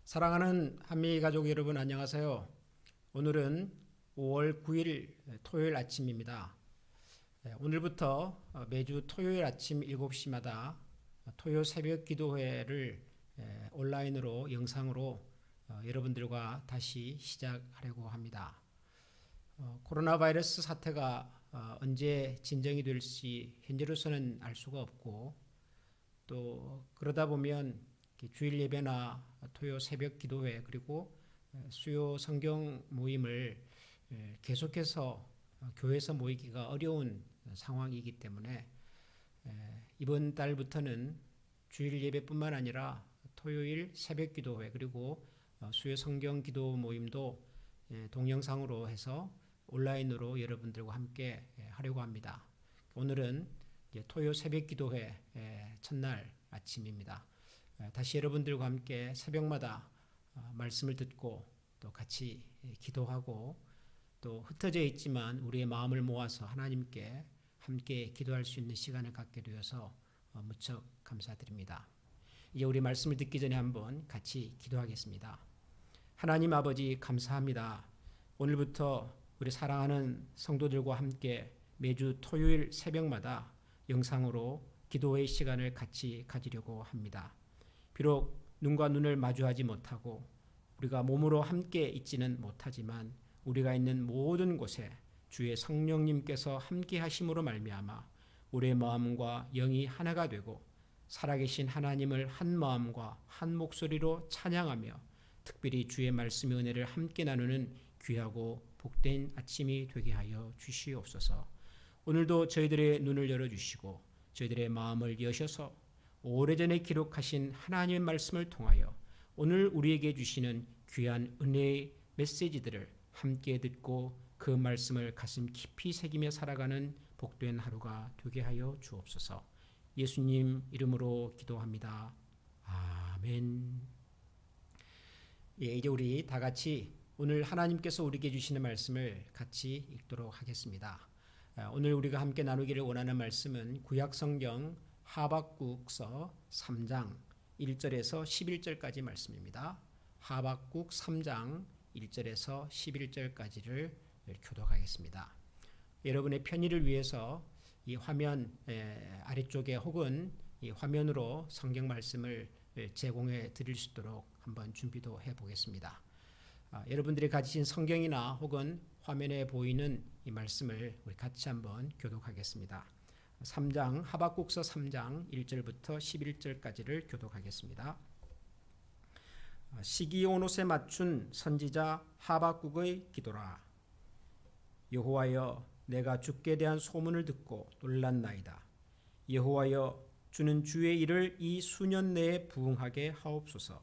사랑하는 한미 가족 여러분, 안녕하세요. 오늘은 5월 9일 토요일 아침입니다. 오늘부터 매주 토요일 아침 7시마다 토요 새벽 기도회를 온라인으로 영상으로 여러분들과 다시 시작하려고 합니다. 코로나 바이러스 사태가 언제 진정이 될지 현재로서는 알 수가 없고, 또 그러다 보면 주일 예배나 토요 새벽 기도회 그리고 수요 성경 모임을 계속해서 교회에서 모이기가 어려운 상황이기 때문에 이번 달부터는 주일 예배뿐만 아니라 토요일 새벽 기도회 그리고 수요 성경 기도 모임도 동영상으로 해서 온라인으로 여러분들과 함께 하려고 합니다. 오늘은 토요 새벽 기도회 첫날 아침입니다. 다시 여러분들과 함께 새벽마다 말씀을 듣고 또 같이 기도하고, 또 흩어져 있지만 우리의 마음을 모아서 하나님께 함께 기도할 수 있는 시간을 갖게 되어서 무척 감사드립니다. 이제 우리 말씀을 듣기 전에 한번 같이 기도하겠습니다. 하나님 아버지, 감사합니다. 오늘부터 우리 사랑하는 성도들과 함께 매주 토요일 새벽마다 영상으로 기도의 시간을 같이 가지려고 합니다. 비록 눈과 눈을 마주하지 못하고 우리가 몸으로 함께 있지는 못하지만 우리가 있는 모든 곳에 주의 성령님께서 함께 하심으로 말미암아 우리의 마음과 영이 하나가 되고 살아계신 하나님을 한 마음과 한 목소리로 찬양하며 특별히 주의 말씀의 은혜를 함께 나누는 귀하고 복된 아침이 되게 하여 주시옵소서. 오늘도 저희들의 눈을 열어주시고 저희들의 마음을 여셔서 오래전에 기록하신 하나님의 말씀을 통하여 오늘 우리에게 주시는 귀한 은혜의 메시지들을 함께 듣고 그 말씀을 가슴 깊이 새기며 살아가는 복된 하루가 되게 하여 주옵소서. 예수님 이름으로 기도합니다. 아멘. 이제 우리 다 같이 오늘 하나님께서 우리에게 주시는 말씀을 같이 읽도록 하겠습니다. 오늘 우리가 함께 나누기를 원하는 말씀은 구약성경 하박국서 3장 1절에서 11절까지 말씀입니다. 하박국 3장 1절에서 11절까지를 교독하겠습니다. 여러분의 편의를 위해서 이 화면 아래쪽에 혹은 이 화면으로 성경 말씀을 제공해 드릴 수 있도록 한번 준비도 해 보겠습니다. 여러분들이 가지신 성경이나 혹은 화면에 보이는 이 말씀을 우리 같이 한번 교독하겠습니다. 3장 하박국서 3장 1절부터 11절까지를 교독하겠습니다. 시기온옷에 맞춘 선지자 하박국의 기도라. 여호와여, 내가 주께 대한 소문을 듣고 놀랐나이다. 여호와여, 주는 주의 일을 이 수년 내에 부응하게 하옵소서.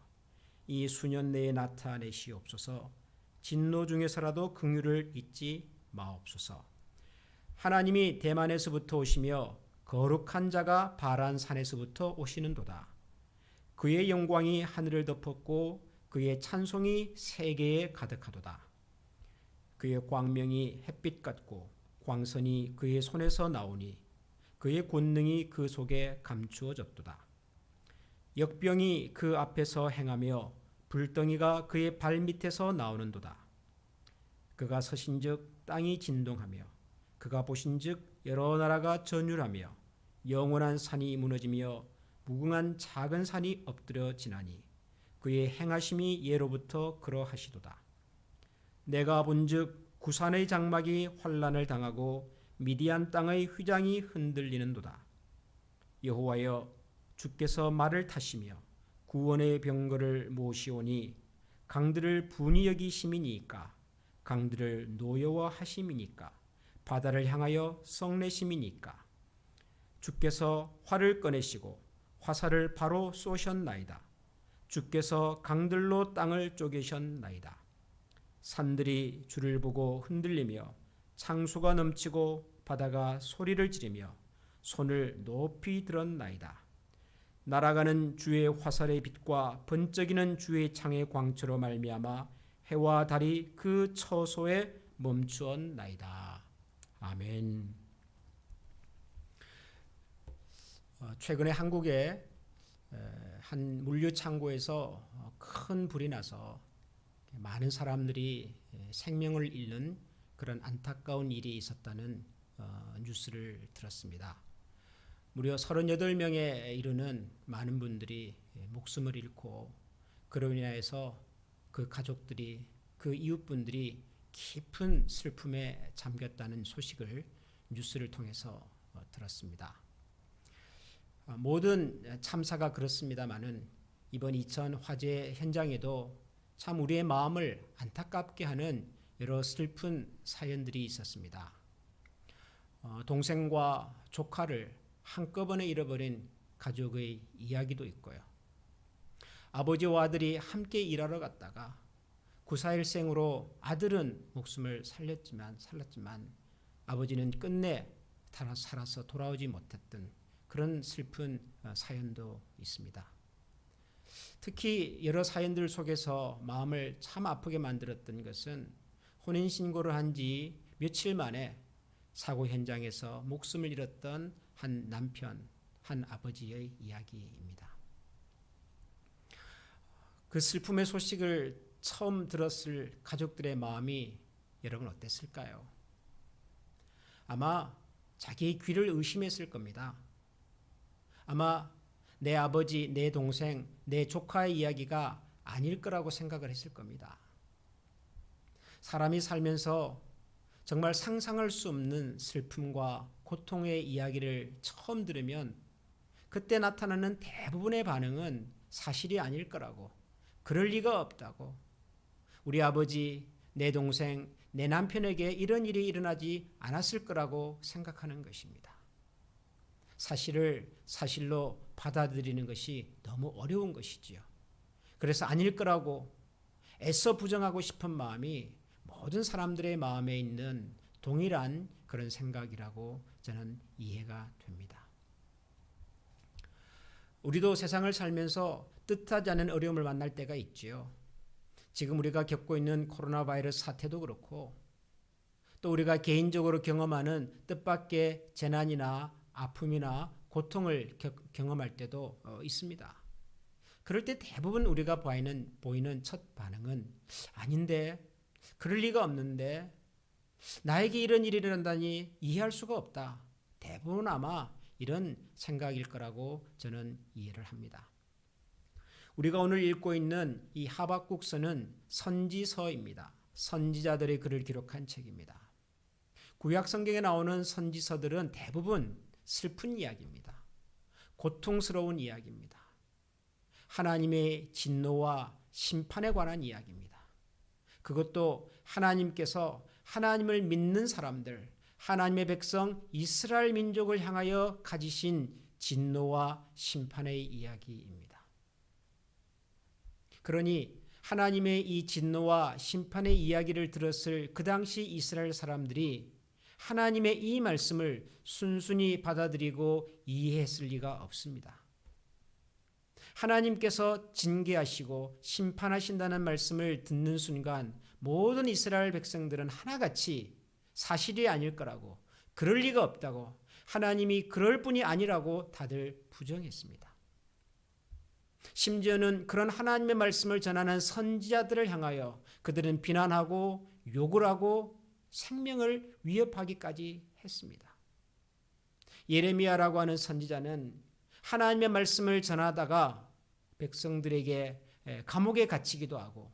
이 수년 내에 나타내시옵소서. 진노 중에서라도 긍휼을 잊지 마옵소서. 하나님이 대만에서부터 오시며 거룩한 자가 바란 산에서부터 오시는도다. 그의 영광이 하늘을 덮었고 그의 찬송이 세계에 가득하도다. 그의 광명이 햇빛 같고 광선이 그의 손에서 나오니 그의 권능이 그 속에 감추어졌도다. 역병이 그 앞에서 행하며 불덩이가 그의 발밑에서 나오는도다. 그가 서신즉 땅이 진동하며 그가 보신즉 여러 나라가 전율하며 영원한 산이 무너지며 무궁한 작은 산이 엎드려 지나니 그의 행하심이 예로부터 그러하시도다. 내가 본즉 구산의 장막이 환난을 당하고 미디안 땅의 휘장이 흔들리는도다. 여호와여, 주께서 말을 타시며 구원의 병거를 모시오니 강들을 분이 여기심이니까 강들을 노여워하심이니까 바다를 향하여 성내심이니까 주께서 활을 꺼내시고 화살을 바로 쏘셨나이다. 주께서 강들로 땅을 쪼개셨나이다. 산들이 주를 보고 흔들리며 창수가 넘치고 바다가 소리를 지르며 손을 높이 들었나이다. 날아가는 주의 화살의 빛과 번쩍이는 주의 창의 광채로 말미암아 해와 달이 그 처소에 멈추었나이다. 아멘. 최근에 한국의 한 물류 창고에서 큰 불이 나서 많은 사람들이 생명을 잃는 그런 안타까운 일이 있었다는 뉴스를 들었습니다. 무려 38명에 이르는 많은 분들이 목숨을 잃고 그로 인하여서 그 가족들이, 그 이웃분들이 깊은 슬픔에 잠겼다는 소식을 뉴스를 통해서 들었습니다. 모든 참사가 그렇습니다마는 이번 이천 화재 현장에도 참 우리의 마음을 안타깝게 하는 여러 슬픈 사연들이 있었습니다. 동생과 조카를 한꺼번에 잃어버린 가족의 이야기도 있고요. 아버지와 아들이 함께 일하러 갔다가 9.4.1생으로 아들은 목숨을 살렸지만 아버지는 끝내 살아서 돌아오지 못했던 그런 슬픈 사연도 있습니다. 특히 여러 사연들 속에서 마음을 참 아프게 만들었던 것은 혼인신고를 한 지 며칠 만에 사고 현장에서 목숨을 잃었던 한 남편, 한 아버지의 이야기입니다. 그 슬픔의 소식을 처음 들었을 가족들의 마음이 여러분 어땠을까요? 아마 자기의 귀를 의심했을 겁니다. 아마 내 아버지, 내 동생, 내 조카의 이야기가 아닐 거라고 생각을 했을 겁니다. 사람이 살면서 정말 상상할 수 없는 슬픔과 고통의 이야기를 처음 들으면 그때 나타나는 대부분의 반응은 사실이 아닐 거라고, 그럴 리가 없다고, 우리 아버지, 내 동생, 내 남편에게 이런 일이 일어나지 않았을 거라고 생각하는 것입니다. 사실을 사실로 받아들이는 것이 너무 어려운 것이지요. 그래서 아닐 거라고 애써 부정하고 싶은 마음이 모든 사람들의 마음에 있는 동일한 그런 생각이라고 저는 이해가 됩니다. 우리도 세상을 살면서 뜻하지 않은 어려움을 만날 때가 있지요. 지금 우리가 겪고 있는 코로나 바이러스 사태도 그렇고 또 우리가 개인적으로 경험하는 뜻밖의 재난이나 아픔이나 고통을 경험할 때도 있습니다. 그럴 때 대부분 우리가 보이는 첫 반응은 아닌데, 그럴 리가 없는데, 나에게 이런 일이 일어난다니 이해할 수가 없다. 대부분 아마 이런 생각일 거라고 저는 이해를 합니다. 우리가 오늘 읽고 있는 이 하박국서는 선지서입니다. 선지자들의 글을 기록한 책입니다. 구약 성경에 나오는 선지서들은 대부분 슬픈 이야기입니다. 고통스러운 이야기입니다. 하나님의 진노와 심판에 관한 이야기입니다. 그것도 하나님께서 하나님을 믿는 사람들, 하나님의 백성 이스라엘 민족을 향하여 가지신 진노와 심판의 이야기입니다. 그러니 하나님의 이 진노와 심판의 이야기를 들었을 그 당시 이스라엘 사람들이 하나님의 이 말씀을 순순히 받아들이고 이해했을 리가 없습니다. 하나님께서 징계하시고 심판하신다는 말씀을 듣는 순간 모든 이스라엘 백성들은 하나같이 사실이 아닐 거라고, 그럴 리가 없다고, 하나님이 그럴 분이 아니라고 다들 부정했습니다. 심지어는 그런 하나님의 말씀을 전하는 선지자들을 향하여 그들은 비난하고 욕을 하고 생명을 위협하기까지 했습니다. 예레미야라고 하는 선지자는 하나님의 말씀을 전하다가 백성들에게 감옥에 갇히기도 하고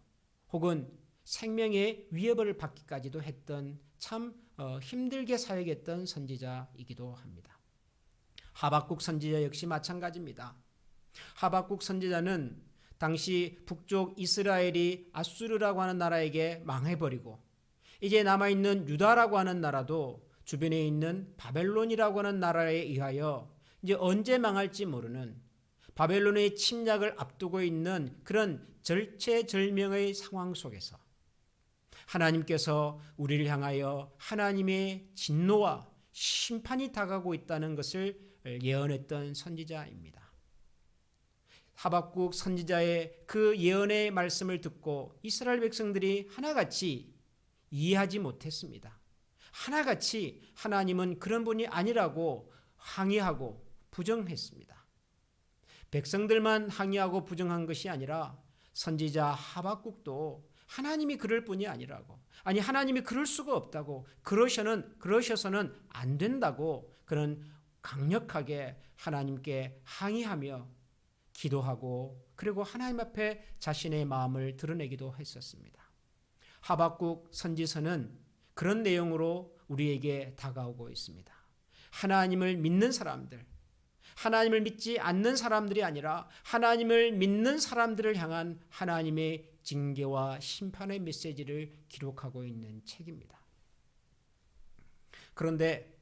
혹은 생명의 위협을 받기까지도 했던 참 힘들게 사역했던 선지자이기도 합니다. 하박국 선지자 역시 마찬가지입니다. 하박국 선지자는 당시 북쪽 이스라엘이 아수르라고 하는 나라에게 망해버리고 이제 남아있는 유다라고 하는 나라도 주변에 있는 바벨론이라고 하는 나라에 의하여 이제 언제 망할지 모르는 바벨론의 침략을 앞두고 있는 그런 절체절명의 상황 속에서 하나님께서 우리를 향하여 하나님의 진노와 심판이 다가오고 있다는 것을 예언했던 선지자입니다. 하박국 선지자의 그 예언의 말씀을 듣고 이스라엘 백성들이 하나같이 이해하지 못했습니다. 하나같이 하나님은 그런 분이 아니라고 항의하고 부정했습니다. 백성들만 항의하고 부정한 것이 아니라 선지자 하박국도 하나님이 그럴 뿐이 아니라고, 아니 하나님이 그럴 수가 없다고, 그러셔서는 안 된다고 그는 강력하게 하나님께 항의하며 기도하고 그리고 하나님 앞에 자신의 마음을 드러내기도 했었습니다. 하박국 선지서는 그런 내용으로 우리에게 다가오고 있습니다. 하나님을 믿는 사람들, 하나님을 믿지 않는 사람들이 아니라 하나님을 믿는 사람들을 향한 하나님의 징계와 심판의 메시지를 기록하고 있는 책입니다. 그런데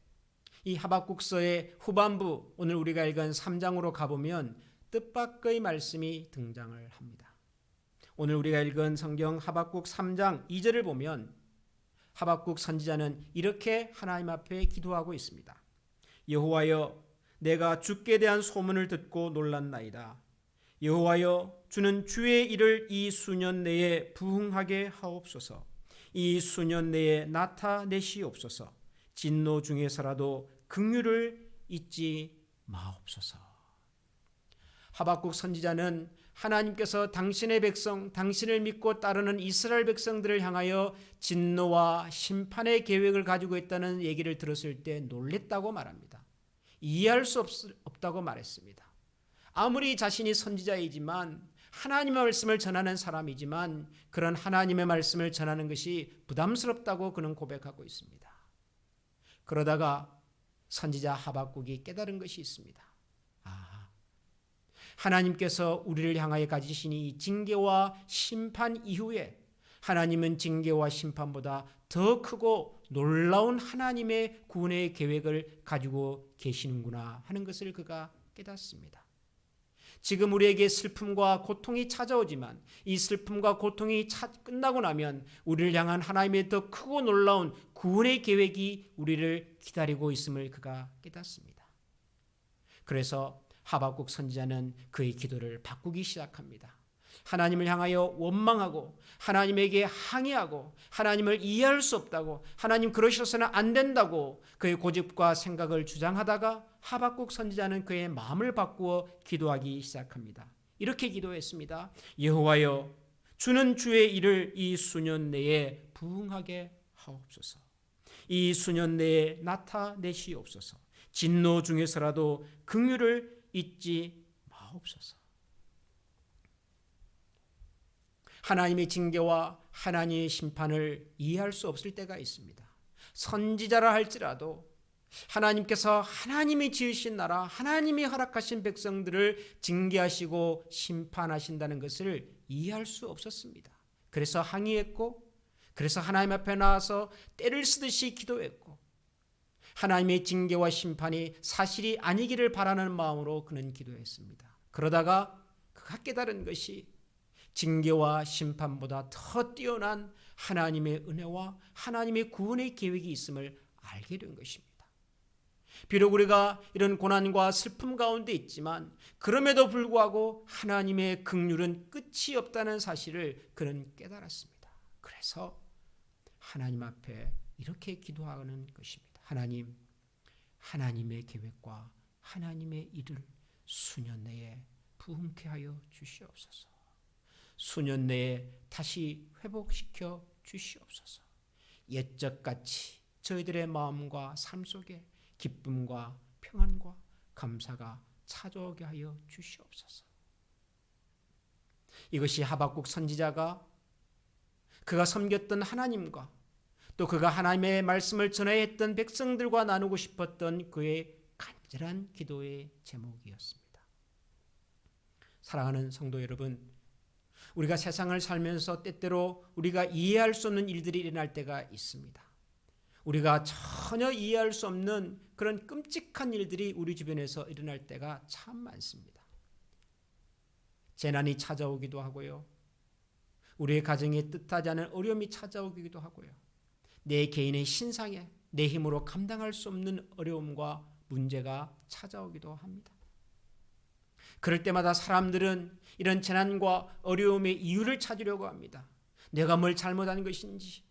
이 하박국서의 후반부, 오늘 우리가 읽은 3장으로 가보면 뜻밖의 말씀이 등장을 합니다. 오늘 우리가 읽은 성경 하박국 3장 2절을 보면 하박국 선지자는 이렇게 하나님 앞에 기도하고 있습니다. 여호와여, 내가 주께 대한 소문을 듣고 놀랐나이다. 여호와여, 주는 주의 일을 이 수년 내에 부응하게 하옵소서. 이 수년 내에 나타내시옵소서. 진노 중에서라도 긍휼을 잊지 마옵소서. 하박국 선지자는 하나님께서 당신의 백성, 당신을 믿고 따르는 이스라엘 백성들을 향하여 진노와 심판의 계획을 가지고 있다는 얘기를 들었을 때 놀랬다고 말합니다. 이해할 수 없다고 말했습니다. 아무리 자신이 선지자이지만 하나님의 말씀을 전하는 사람이지만 그런 하나님의 말씀을 전하는 것이 부담스럽다고 그는 고백하고 있습니다. 그러다가 선지자 하박국이 깨달은 것이 있습니다. 하나님께서 우리를 향하여 가지신 이 징계와 심판 이후에 하나님은 징계와 심판보다 더 크고 놀라운 하나님의 구원의 계획을 가지고 계시는구나 하는 것을 그가 깨닫습니다. 지금 우리에게 슬픔과 고통이 찾아오지만 이 슬픔과 고통이 끝나고 나면 우리를 향한 하나님의 더 크고 놀라운 구원의 계획이 우리를 기다리고 있음을 그가 깨닫습니다. 그래서 하박국 선지자는 그의 기도를 바꾸기 시작합니다. 하나님을 향하여 원망하고 하나님에게 항의하고 하나님을 이해할 수 없다고, 하나님 그러셔서는 안 된다고 그의 고집과 생각을 주장하다가 하박국 선지자는 그의 마음을 바꾸어 기도하기 시작합니다. 이렇게 기도했습니다. 여호와여, 주는 주의 일을 이 수년 내에 부응하게 하옵소서. 이 수년 내에 나타내시옵소서. 진노 중에서라도 긍휼을 잊지 마옵소서. 하나님의 징계와 하나님의 심판을 이해할 수 없을 때가 있습니다. 선지자라 할지라도 하나님께서 하나님이 지으신 나라, 하나님이 허락하신 백성들을 징계하시고 심판하신다는 것을 이해할 수 없었습니다. 그래서 항의했고, 그래서 하나님 앞에 나와서 때를 쓰듯이 기도했고, 하나님의 징계와 심판이 사실이 아니기를 바라는 마음으로 그는 기도했습니다. 그러다가 그가 깨달은 것이 징계와 심판보다 더 뛰어난 하나님의 은혜와 하나님의 구원의 계획이 있음을 알게 된 것입니다. 비록 우리가 이런 고난과 슬픔 가운데 있지만 그럼에도 불구하고 하나님의 긍휼은 끝이 없다는 사실을 그는 깨달았습니다. 그래서 하나님 앞에 이렇게 기도하는 것입니다. 하나님, 하나님의 계획과 하나님의 일을 수년 내에 부흥케 하여 주시옵소서. 수년 내에 다시 회복시켜 주시옵소서. 옛적같이 저희들의 마음과 삶 속에 기쁨과 평안과 감사가 찾아오게 하여 주시옵소서. 이것이 하박국 선지자가 그가 섬겼던 하나님과 또 그가 하나님의 말씀을 전해야 했던 백성들과 나누고 싶었던 그의 간절한 기도의 제목이었습니다. 사랑하는 성도 여러분, 우리가 세상을 살면서 때때로 우리가 이해할 수 없는 일들이 일어날 때가 있습니다. 우리가 전혀 이해할 수 없는 그런 끔찍한 일들이 우리 주변에서 일어날 때가 참 많습니다. 재난이 찾아오기도 하고요. 우리의 가정에 뜻하지 않은 어려움이 찾아오기도 하고요. 내 개인의 신상에 내 힘으로 감당할 수 없는 어려움과 문제가 찾아오기도 합니다. 그럴 때마다 사람들은 이런 재난과 어려움의 이유를 찾으려고 합니다. 내가 뭘 잘못한 것인지,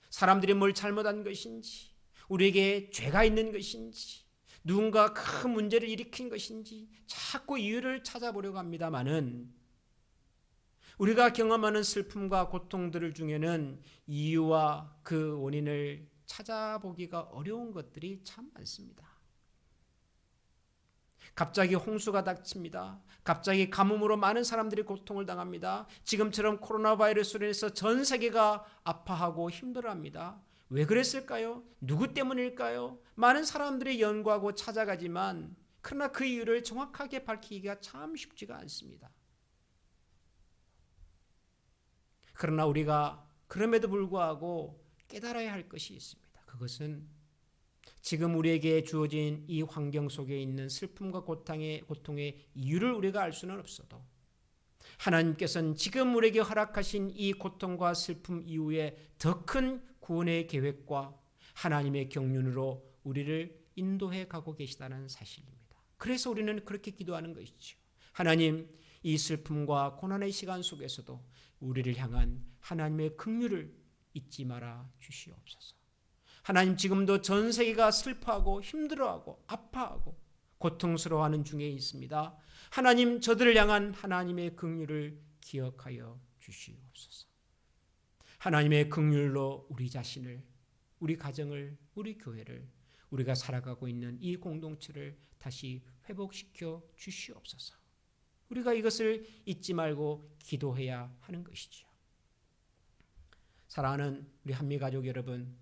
사람들이 뭘 잘못한 것인지, 우리에게 죄가 있는 것인지, 누군가 큰 문제를 일으킨 것인지 자꾸 이유를 찾아보려고 합니다마는 우리가 경험하는 슬픔과 고통들 중에는 이유와 그 원인을 찾아보기가 어려운 것들이 참 많습니다. 갑자기 홍수가 닥칩니다. 갑자기 가뭄으로 많은 사람들이 고통을 당합니다. 지금처럼 코로나 바이러스로 인해서 전 세계가 아파하고 힘들어합니다. 왜 그랬을까요? 누구 때문일까요? 많은 사람들이 연구하고 찾아가지만 그러나 그 이유를 정확하게 밝히기가 참 쉽지가 않습니다. 그러나 우리가 그럼에도 불구하고 깨달아야 할 것이 있습니다. 그것은 지금 우리에게 주어진 이 환경 속에 있는 슬픔과 고통의 이유를 우리가 알 수는 없어도 하나님께서는 지금 우리에게 허락하신 이 고통과 슬픔 이후에 더 큰 구원의 계획과 하나님의 경륜으로 우리를 인도해 가고 계시다는 사실입니다. 그래서 우리는 그렇게 기도하는 것이죠. 하나님, 이 슬픔과 고난의 시간 속에서도 우리를 향한 하나님의 긍휼을 잊지 말아 주시옵소서. 하나님, 지금도 전 세계가 슬퍼하고 힘들어하고 아파하고 고통스러워하는 중에 있습니다. 하나님, 저들을 향한 하나님의 긍휼을 기억하여 주시옵소서. 하나님의 긍휼로 우리 자신을, 우리 가정을, 우리 교회를, 우리가 살아가고 있는 이 공동체를 다시 회복시켜 주시옵소서. 우리가 이것을 잊지 말고 기도해야 하는 것이지요. 사랑하는 우리 한미가족 여러분,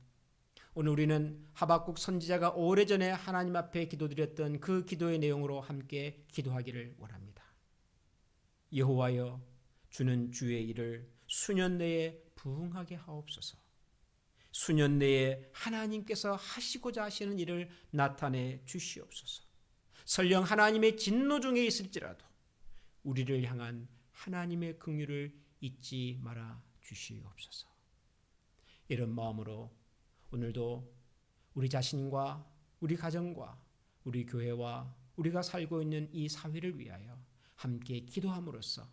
오늘 우리는 하박국 선지자가 오래전에 하나님 앞에 기도드렸던 그 기도의 내용으로 함께 기도하기를 원합니다. 여호와여, 주는 주의 일을 수년 내에 부응하게 하옵소서. 수년 내에 하나님께서 하시고자 하시는 일을 나타내 주시옵소서. 설령 하나님의 진노 중에 있을지라도 우리를 향한 하나님의 긍휼을 잊지 말아 주시옵소서. 이런 마음으로 오늘도 우리 자신과 우리 가정과 우리 교회와 우리가 살고 있는 이 사회를 위하여 함께 기도함으로써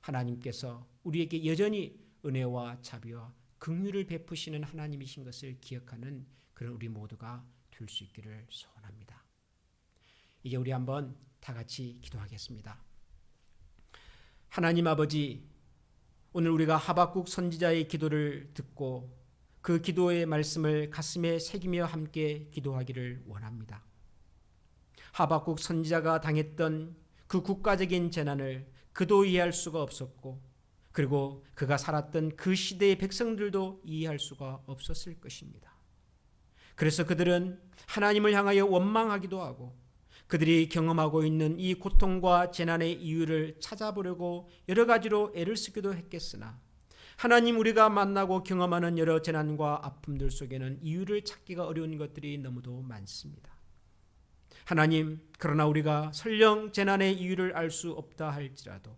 하나님께서 우리에게 여전히 은혜와 자비와 긍휼을 베푸시는 하나님이신 것을 기억하는 그런 우리 모두가 될 수 있기를 소원합니다. 이제 우리 한번 다 같이 기도하겠습니다. 하나님 아버지, 오늘 우리가 하박국 선지자의 기도를 듣고 그 기도의 말씀을 가슴에 새기며 함께 기도하기를 원합니다. 하박국 선지자가 당했던 그 국가적인 재난을 그도 이해할 수가 없었고, 그리고 그가 살았던 그 시대의 백성들도 이해할 수가 없었을 것입니다. 그래서 그들은 하나님을 향하여 원망하기도 하고 그들이 경험하고 있는 이 고통과 재난의 이유를 찾아보려고 여러 가지로 애를 쓰기도 했겠으나 하나님, 우리가 만나고 경험하는 여러 재난과 아픔들 속에는 이유를 찾기가 어려운 것들이 너무도 많습니다. 하나님, 그러나 우리가 설령 재난의 이유를 알 수 없다 할지라도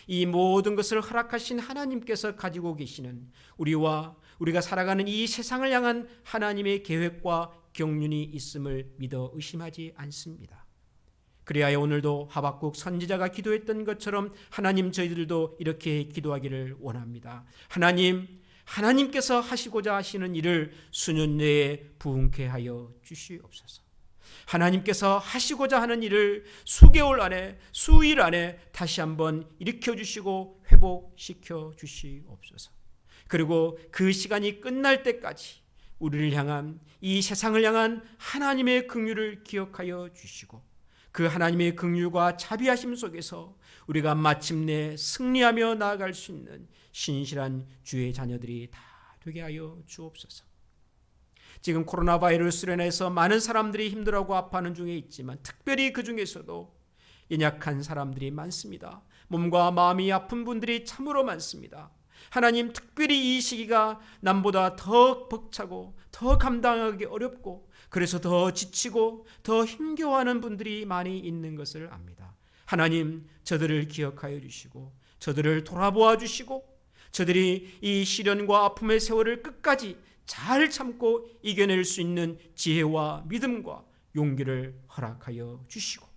이 모든 것을 허락하신 하나님께서 가지고 계시는 우리와 우리가 살아가는 이 세상을 향한 하나님의 계획과 경륜이 있음을 믿어 의심하지 않습니다. 그리하여 오늘도 하박국 선지자가 기도했던 것처럼 하나님, 저희들도 이렇게 기도하기를 원합니다. 하나님, 하나님께서 하시고자 하시는 일을 수년 내에 부응케 하여 주시옵소서. 하나님께서 하시고자 하는 일을 수개월 안에, 수일 안에 다시 한번 일으켜 주시고 회복시켜 주시옵소서. 그리고 그 시간이 끝날 때까지 우리를 향한, 이 세상을 향한 하나님의 긍휼을 기억하여 주시고 그 하나님의 긍휼과 자비하심 속에서 우리가 마침내 승리하며 나아갈 수 있는 신실한 주의 자녀들이 다 되게 하여 주옵소서. 지금 코로나 바이러스로 인해서 많은 사람들이 힘들어하고 아파하는 중에 있지만 특별히 그 중에서도 연약한 사람들이 많습니다. 몸과 마음이 아픈 분들이 참으로 많습니다. 하나님, 특별히 이 시기가 남보다 더 벅차고 더 감당하기 어렵고 그래서 더 지치고 더 힘겨워하는 분들이 많이 있는 것을 압니다. 하나님, 저들을 기억하여 주시고 저들을 돌아보아 주시고 저들이 이 시련과 아픔의 세월을 끝까지 잘 참고 이겨낼 수 있는 지혜와 믿음과 용기를 허락하여 주시고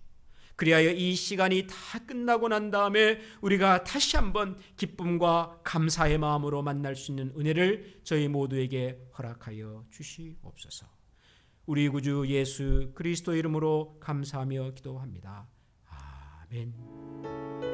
그리하여 이 시간이 다 끝나고 난 다음에 우리가 다시 한번 기쁨과 감사의 마음으로 만날 수 있는 은혜를 저희 모두에게 허락하여 주시옵소서. 우리 구주 예수 그리스도 이름으로 감사하며 기도합니다. 아멘.